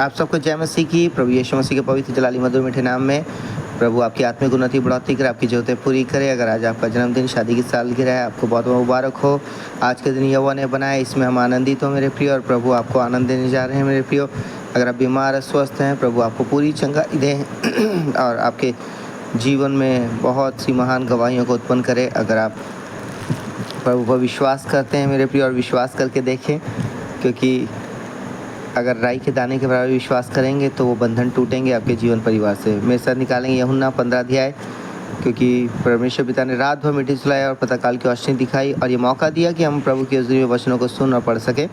आप सबको जय मसीह की। प्रभु यीशु मसीह के पवित्र जलाली मधुर मीठे नाम में प्रभु आपकी आत्मिक उन्नति बढ़ोतरी करे, आपकी जरूरतें पूरी करे। अगर आज आपका जन्मदिन, शादी की सालगिरह है, आपको बहुत बहुत मुबारक हो। आज के दिन यहोवा ने बनाया, इसमें हम आनंदित हो मेरे प्रिय, और प्रभु आपको आनंद देने जा रहे हैं मेरे प्रियो। अगर आप बीमार है, स्वस्थ हैं, प्रभु आपको पूरी चंगाई दें और आपके जीवन में बहुत सी महान गवाहियों को उत्पन्न करे। अगर आप प्रभु पर विश्वास करते हैं मेरे प्रिय, और विश्वास करके देखें, क्योंकि अगर राई के दाने के बराबर विश्वास करेंगे तो वो बंधन टूटेंगे आपके जीवन परिवार से। मेरे साथ निकालेंगे यूहन्ना 15 अध्याय, क्योंकि परमेश्वर पिता ने रात भर मीटिंग चलाया और प्रातःकाल की रोशनी दिखाई, और ये मौका दिया कि हम प्रभु के हज़ूरी में वचनों को सुन और पढ़ सके।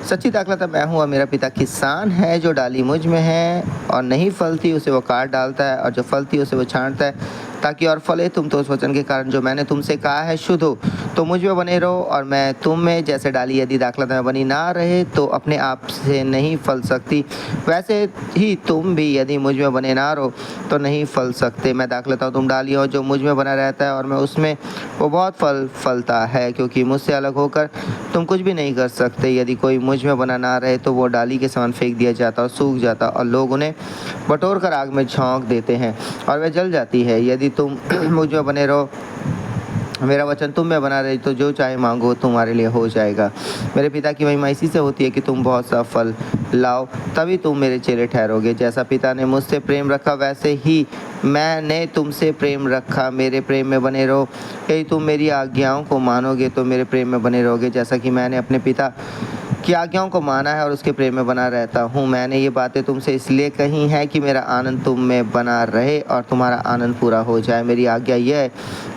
सच्ची दाखलता मैं हूँ और मेरा पिता किसान है। जो डाली मुझ में है और नहीं फलती उसे वो काट डालता है, और जो फलती उसे वो छांटता है ताकि और फले। तुम तो उस वचन के कारण जो मैंने तुमसे कहा है शुद्ध हो। तो मुझ में बने रहो और मैं तुम में। जैसे डाली यदि दाखलता में बनी ना रहे तो अपने आप से नहीं फल सकती, वैसे ही तुम भी यदि मुझ में बने ना रहो तो नहीं फल सकते। मैं दाखलता हूँ, तुम डाली हो। जो मुझ में बना रहता है और मैं उसमें, वो बहुत फल फलता है, क्योंकि मुझसे अलग होकर तुम कुछ भी नहीं कर सकते। यदि कोई मुझ में बना ना रहे तो वो डाली के समान फेंक दिया जाता और सूख जाता, और लोग उन्हें बटोर कर आग में झोंक देते हैं और वह जल जाती है। यदि तुम मुझ में बने रहो, मेरा वचन तुम में बना रहे, तो जो चाहे मांगो तुम्हारे लिए हो जाएगा। मेरे पिता की महिमा इसी से होती है कि तुम बहुत सा फल लाओ, तभी तुम मेरे चेले ठहरोगे। जैसा पिता ने मुझसे प्रेम रखा, वैसे ही मैंने तुमसे प्रेम रखा। मेरे प्रेम में बने रहो। यदि तुम मेरी आज्ञाओं को मानोगे तो मेरे प्रेम में बने रहोगे, जैसा कि मैंने अपने पिता की आज्ञाओं को माना है और उसके प्रेम में बना रहता हूँ। मैंने ये बातें तुमसे इसलिए कही हैं कि मेरा आनंद तुम में बना रहे और तुम्हारा आनंद पूरा हो जाए। मेरी आज्ञा यह है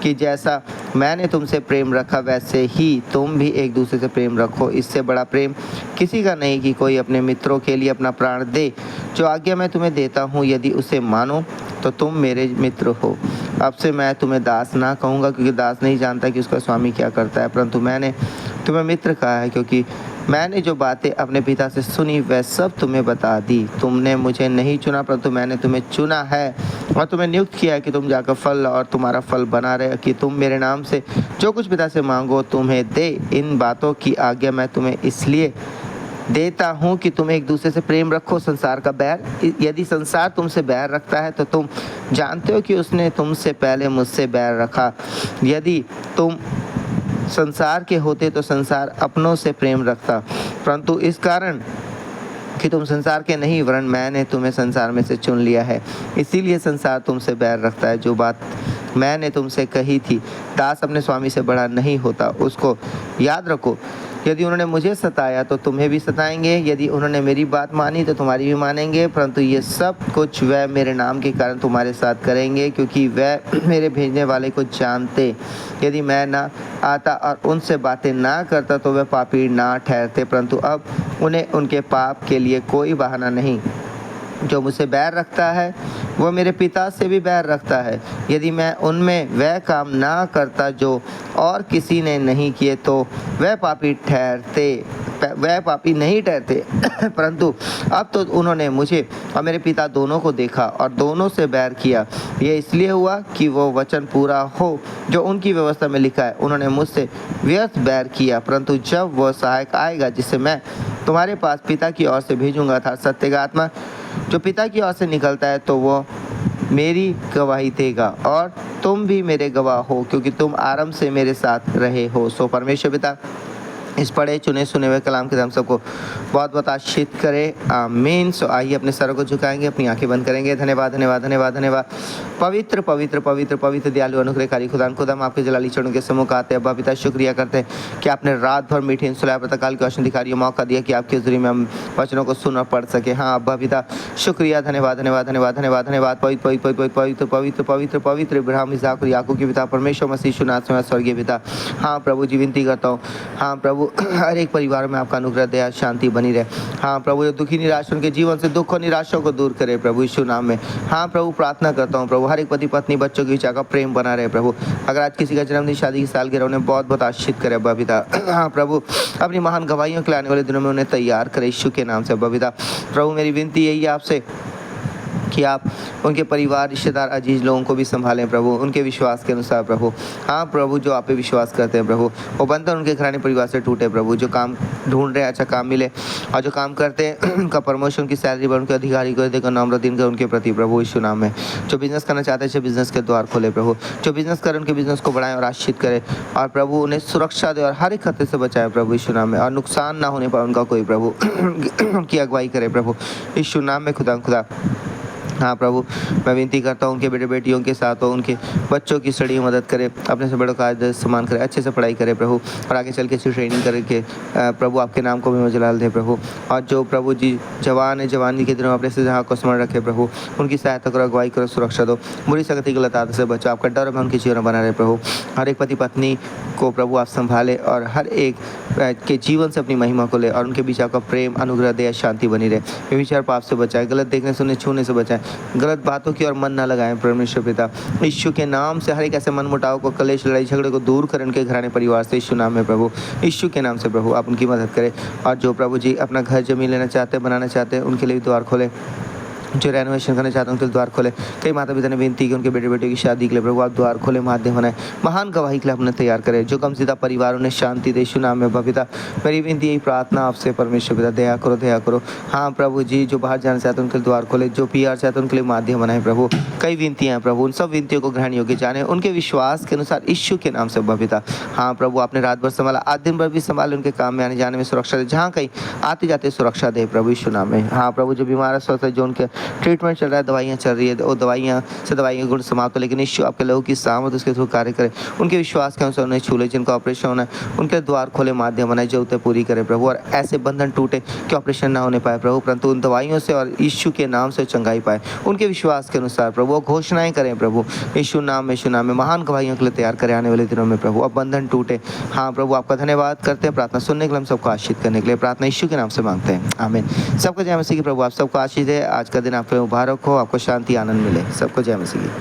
कि जैसा मैंने तुमसे प्रेम रखा, वैसे ही तुम भी एक दूसरे से प्रेम रखो। इससे बड़ा प्रेम किसी का नहीं कि कोई अपने मित्रों के लिए अपना प्राण दे। जो आज्ञा मैं तुम्हें देता हूँ, यदि उसे मानो तो तुम मेरे मित्र हो। अब से मैं तुम्हें दास ना कहूँगा, क्योंकि दास नहीं जानता कि उसका स्वामी क्या करता है, परंतु मैंने तुम्हें मित्र कहा है, क्योंकि मैंने जो बातें अपने पिता से सुनी वह सब तुम्हें बता दी। तुमने मुझे नहीं चुना, परंतु मैंने तुम्हें चुना है और तुम्हें नियुक्त किया है कि तुम जाकर फल लाओ और तुम्हारा फल बना रहे, कि तुम मेरे नाम से जो कुछ पिता से मांगो तुम्हें दे। इन बातों की आज्ञा मैं तुम्हें इसलिए देता हूँ कि तुम एक दूसरे से प्रेम रखो। संसार का बैर, यदि संसार तुमसे बैर रखता है तो तुम जानते हो कि उसने तुमसे पहले मुझसे बैर रखा। यदि तुम संसार के होते तो संसार अपनों से प्रेम रखता, परंतु इस कारण कि तुम संसार के नहीं, वरन मैंने तुम्हें संसार में से चुन लिया है, इसीलिए संसार तुमसे बैर रखता है। जो बात मैंने तुमसे कही थी, दास अपने स्वामी से बड़ा नहीं होता, उसको याद रखो। यदि उन्होंने मुझे सताया तो तुम्हें भी सताएंगे, यदि उन्होंने मेरी बात मानी तो तुम्हारी भी मानेंगे, परंतु ये सब कुछ वह मेरे नाम के कारण तुम्हारे साथ करेंगे, क्योंकि वह मेरे भेजने वाले को जानते। यदि मैं ना आता और उनसे बातें ना करता तो वह पापी ना ठहरते, परंतु अब उन्हें उनके पाप के लिए कोई बहाना नहीं। जो मुझसे बैर रखता है वो मेरे पिता से भी बैर रखता है। यदि मैं उनमें वह काम ना करता जो और किसी ने नहीं किए तो वह पापी नहीं ठहरते परंतु अब तो उन्होंने मुझे और मेरे पिता दोनों को देखा और दोनों से बैर किया। ये इसलिए हुआ कि वो वचन पूरा हो जो उनकी व्यवस्था में लिखा है। उन्होंने मुझसे व्यर्थ बैर किया, परंतु जब वह सहायक आएगा जिसे मैं तुम्हारे पास पिता की ओर से भेजूंगा था, सत्य का आत्मा जो पिता की ओर से निकलता है, तो वो मेरी गवाही देगा, और तुम भी मेरे गवाह हो, क्योंकि तुम आरंभ से मेरे साथ रहे हो। सो परमेश्वर पिता इस पढ़े चुने सुने हुए कलाम के हम सबको बहुत बहुत आशीषित करे, आमीन। सो आइए अपने सरों को झुकाएंगे, अपनी आंखें बंद करेंगे। धन्यवाद धन्यवाद धन्यवाद धन्यवाद। पवित्र पवित्र पवित्र पवित्र दयालु अनुग्रहकारी खुदा हम आपके जलाली चरणों के सम्मुख आते हैं। अब्बा पिता, शुक्रिया करते हैं कि आपने रात भर मीठी सुलाया, प्रातःकाल की रोशनी दिखा रही मौका दिया कि आपके हज़ूरी में हम वचनों को सुन और पढ़ सके। हाँ अब्बा पिता, शुक्रिया, धन्यवाद धन्यवाद धन्यवाद धन्यवाद धन्यवाद। पवित्र पवित्र पवित्र पवित्र पवित्र पवित्र पवित्र इब्राहिम, इसहाक और याकूब के पिता परमेश्वर मसीह यीशु में स्वर्गीय पिता। हाँ प्रभु जी, विनती करता हूँ, हाँ प्रभु हर एक परिवार में आपका अनुग्रह दया शांति बनी रहे। हाँ प्रभु, जो दुखी निराश उनके जीवन से दुख और निराशा को दूर करे प्रभु यीशु नाम में। हाँ प्रभु, प्रार्थना करता हूँ प्रभु हर एक पति पत्नी बच्चों के बीच का प्रेम बना रहे प्रभु। अगर आज किसी का जन्मदिन, शादी की सालगिरह, उन्हें बहुत बहुत आशीषित करे अब्बा पिता। हाँ प्रभु, अपनी महान गवाहियों के लाने वाले दिनों में उन्हें तैयार करे यीशु के नाम से अब्बा पिता। प्रभु मेरी विनती यही है आपसे कि आप उनके परिवार, रिश्तेदार, अजीज लोगों को भी संभालें प्रभु, उनके विश्वास के अनुसार प्रभु। हाँ प्रभु, जो आप पे विश्वास करते हैं प्रभु, वो बंधन उनके घराने परिवार से टूटे प्रभु। जो काम ढूंढ रहे हैं अच्छा काम मिले, और जो काम करते हैं उनका प्रमोशन, उनकी सैलरी बढ़, उनके अधिकारी को देकर नाम दिन कर उनके प्रति प्रभु यीशु नाम में। जो बिजनेस करना चाहते हैं बिजनेस के द्वार खोले प्रभु। जो बिजनेस करें उनके बिजनेस को बढ़ाएं और आशीषित करें, और प्रभु उन्हें सुरक्षा दे और हर एक खतरे से बचाए प्रभु यीशु नाम में, और नुकसान ना होने पाए उनका कोई प्रभु। उनकी अगुवाई करे प्रभु यीशु नाम में। खुदा हाँ प्रभु, मैं विनती करता हूँ उनके बेटे बेटियों के साथ हो, उनके बच्चों की स्टडी में मदद करे, अपने से बड़ों का आदर सम्मान करे, अच्छे से पढ़ाई करे प्रभु, और आगे चल के अच्छी ट्रेनिंग करके प्रभु आपके नाम को भी मजलाल दे प्रभु। और जो प्रभु जी जवान है, जवानी के दिनों में अपने से जहाँ को स्मरण रखे प्रभु, उनकी सहायता करो, अगुवाई करो, सुरक्षा दो, बुरी संगति गलत आदत से बचाओ, आपका डर में उनके जीवन बना रहे प्रभु। हर एक पति पत्नी को प्रभु आप संभाले, और हर एक के जीवन से अपनी महिमा को ले, और उनके बीच आपका प्रेम, अनुग्रह, दया, शांति बनी रहे। व्यभिचार पाप से बचाए, गलत देखने सुनने छूने से बचाए, गलत बातों की और मन न लगाएं परमेश्वर पिता। यीशु के नाम से हर एक ऐसे मन मुटाव को, कलेश, लड़ाई झगड़े को दूर करें उनके घराने परिवार से यीशु नाम में प्रभु। यीशु के नाम से प्रभु आप उनकी मदद करें, और जो प्रभु जी अपना घर जमीन लेना चाहते हैं, बनाना चाहते हैं, उनके लिए भी द्वार खोले। जो रेनोवेशन करना चाहते हैं उनके लिए द्वार खोले। कई माता पिता ने विनती की उनके बेटे बेटियों की शादी के लिए प्रभु आप द्वार खोले, माध्यम बनाए, महान गवाही के लिए अपने तैयार करें। जो गमज़दा परिवार उन्हें शांति दे यीशु नाम में पिता। मेरी विनती यही प्रार्थना आपसे परमेश्वर पिता, दया करो, दया करो। हाँ प्रभु जी, जो बाहर जाना चाहते हैं उनके लिए द्वार खोले, जो PR चाहते हैं उनके लिए माध्यम बनाए प्रभु। कई विनतियाँ हैं प्रभु, उन सब विनतियों को ग्रहण योग्य जाने, उनके विश्वास के अनुसार यीशु के नाम से पिता। हाँ प्रभु, आपने रात भर संभाला, आज दिन भर भी संभाले, उनके काम में आने जाने में सुरक्षा दे, जहाँ कहीं आते जाते सुरक्षा दे प्रभु यीशु नाम में। हाँ प्रभु, जो बीमार है स्वस्थ है, जो उनके ट्रीटमेंट चल रहा है, दवाइयाँ चल रही है, वो दवाइयाँ से दवाइयाँ के गुण समाप्त हो, लेकिन यीशु आपके लोगों की सामर्थ उसके थ्रू कार्य करे, उनके विश्वास के अनुसार उन्हें छू ले। जिनका ऑपरेशन होना है उनके द्वार खोले, माध्यम बनाए, जरूरतें पूरी करे प्रभु, और ऐसे बंधन टूटे कि ऑपरेशन ना होने पाए प्रभु, परंतु उन दवाइयों से और यीशु के नाम से चंगाई पाए, उनके विश्वास के अनुसार प्रभु वो घोषणाएं करें प्रभु यीशु नाम में महान गवाहियों के लिए तैयार करें आने वाले दिनों में प्रभु। अब बंधन टूटे। हाँ प्रभु, आपका धन्यवाद करते हैं, प्रार्थना सुनने के लिए हम सबको आशीष करने के लिए प्रार्थना यीशु के नाम से मांगते हैं, आमीन। सबको जय मसीह की प्रभु, आप सबको आशीष दे। आज का दिन आपके मुबारक हो, आपको शांति आनंद मिले। सबको जय मसीह की।